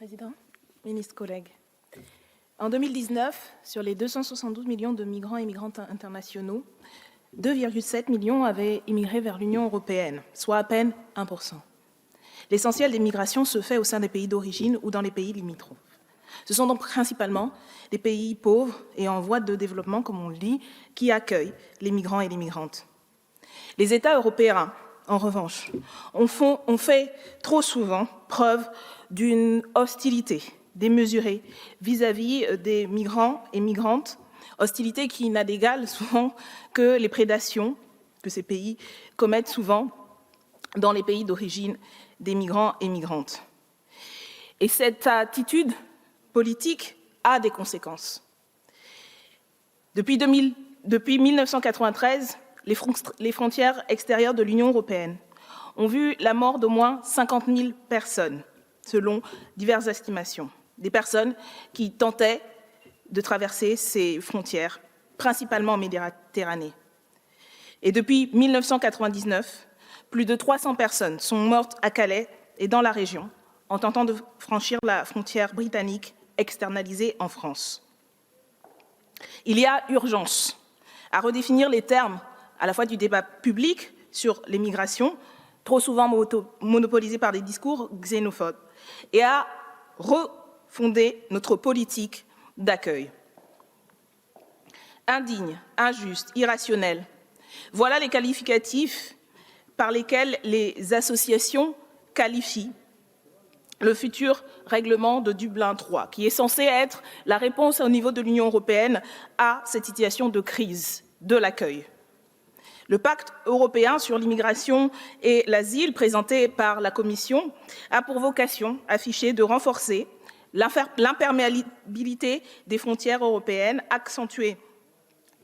Président, ministres, collègues. En 2019, sur les 272 millions de migrants et migrantes internationaux, 2,7 millions avaient immigré vers l'Union européenne, soit à peine 1%. L'essentiel des migrations se fait au sein des pays d'origine ou dans les pays limitrophes. Ce sont donc principalement les pays pauvres et en voie de développement, comme on le dit, qui accueillent les migrants et les migrantes. Les États européens, en revanche, ont fait trop souvent preuve d'une hostilité démesurée vis-à-vis des migrants et migrantes, hostilité qui n'a d'égal souvent que les prédations que ces pays commettent souvent dans les pays d'origine des migrants et migrantes. Et cette attitude politique a des conséquences. Depuis 1993, les frontières extérieures de l'Union européenne ont vu la mort d'au moins 50 000 personnes, selon diverses estimations. Des personnes qui tentaient de traverser ces frontières, principalement en Méditerranée. Et depuis 1999, plus de 300 personnes sont mortes à Calais et dans la région en tentant de franchir la frontière britannique externalisée en France. Il y a urgence à redéfinir les termes à la fois du débat public sur les migrations, trop souvent monopolisé par des discours xénophobes, et à refonder notre politique d'accueil. Indigne, injuste, irrationnel, voilà les qualificatifs par lesquels les associations qualifient le futur règlement de Dublin III, qui est censé être la réponse au niveau de l'Union européenne à cette situation de crise de l'accueil. Le pacte européen sur l'immigration et l'asile présenté par la Commission a pour vocation affichée de renforcer l'imperméabilité des frontières européennes, accentuer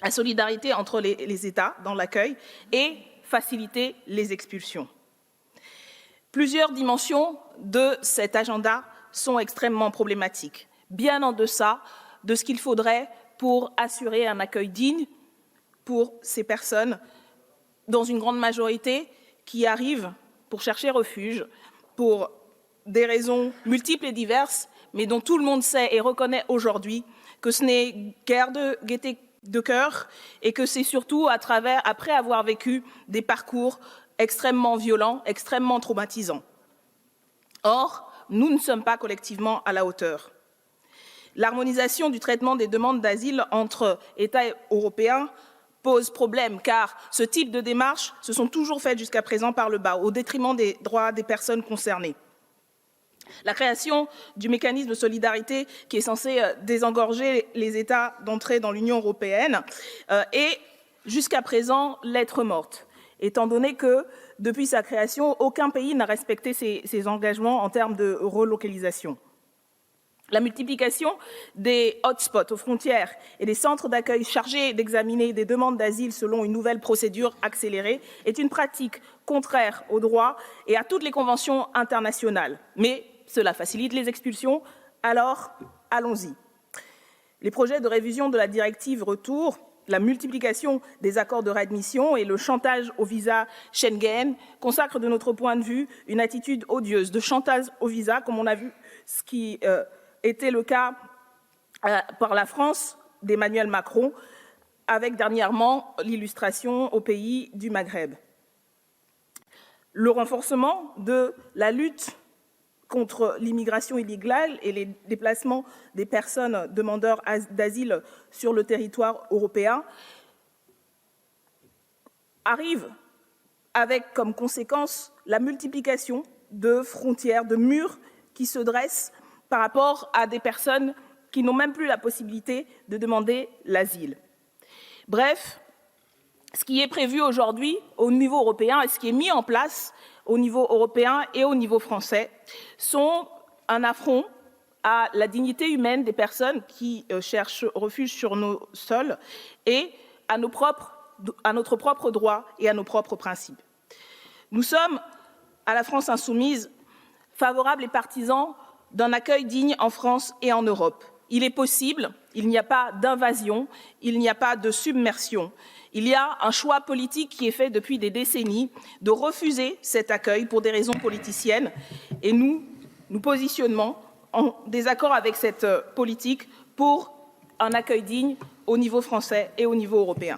la solidarité entre les États dans l'accueil et faciliter les expulsions. Plusieurs dimensions de cet agenda sont extrêmement problématiques, bien en deçà de ce qu'il faudrait pour assurer un accueil digne pour ces personnes, dans une grande majorité qui arrivent pour chercher refuge, pour des raisons multiples et diverses, mais dont tout le monde sait et reconnaît aujourd'hui que ce n'est guère de gaieté de cœur et que c'est surtout après avoir vécu des parcours extrêmement violents, extrêmement traumatisants. Or, nous ne sommes pas collectivement à la hauteur. L'harmonisation du traitement des demandes d'asile entre États européens pose problème, car ce type de démarches se sont toujours faites jusqu'à présent par le bas, au détriment des droits des personnes concernées. La création du mécanisme de solidarité qui est censé désengorger les États d'entrée dans l'Union européenne est jusqu'à présent lettre morte, étant donné que, depuis sa création, aucun pays n'a respecté ses engagements en termes de relocalisation. La multiplication des hotspots aux frontières et des centres d'accueil chargés d'examiner des demandes d'asile selon une nouvelle procédure accélérée est une pratique contraire au droit et à toutes les conventions internationales. Mais cela facilite les expulsions, alors allons-y. Les projets de révision de la directive Retour, la multiplication des accords de réadmission et le chantage au visa Schengen consacrent de notre point de vue une attitude odieuse de chantage au visa, comme on a vu ce qui était le cas par la France d'Emmanuel Macron, avec dernièrement l'illustration aux pays du Maghreb. Le renforcement de la lutte contre l'immigration illégale et les déplacements des personnes demandeurs d'asile sur le territoire européen arrive avec comme conséquence la multiplication de frontières, de murs qui se dressent par rapport à des personnes qui n'ont même plus la possibilité de demander l'asile. Bref, ce qui est prévu aujourd'hui au niveau européen et ce qui est mis en place au niveau européen et au niveau français sont un affront à la dignité humaine des personnes qui cherchent refuge sur nos sols et à notre propre droit et à nos propres principes. Nous sommes, à la France insoumise, favorables et partisans d'un accueil digne en France et en Europe. Il est possible, il n'y a pas d'invasion, il n'y a pas de submersion. Il y a un choix politique qui est fait depuis des décennies de refuser cet accueil pour des raisons politiciennes et nous positionnons en désaccord avec cette politique pour un accueil digne au niveau français et au niveau européen.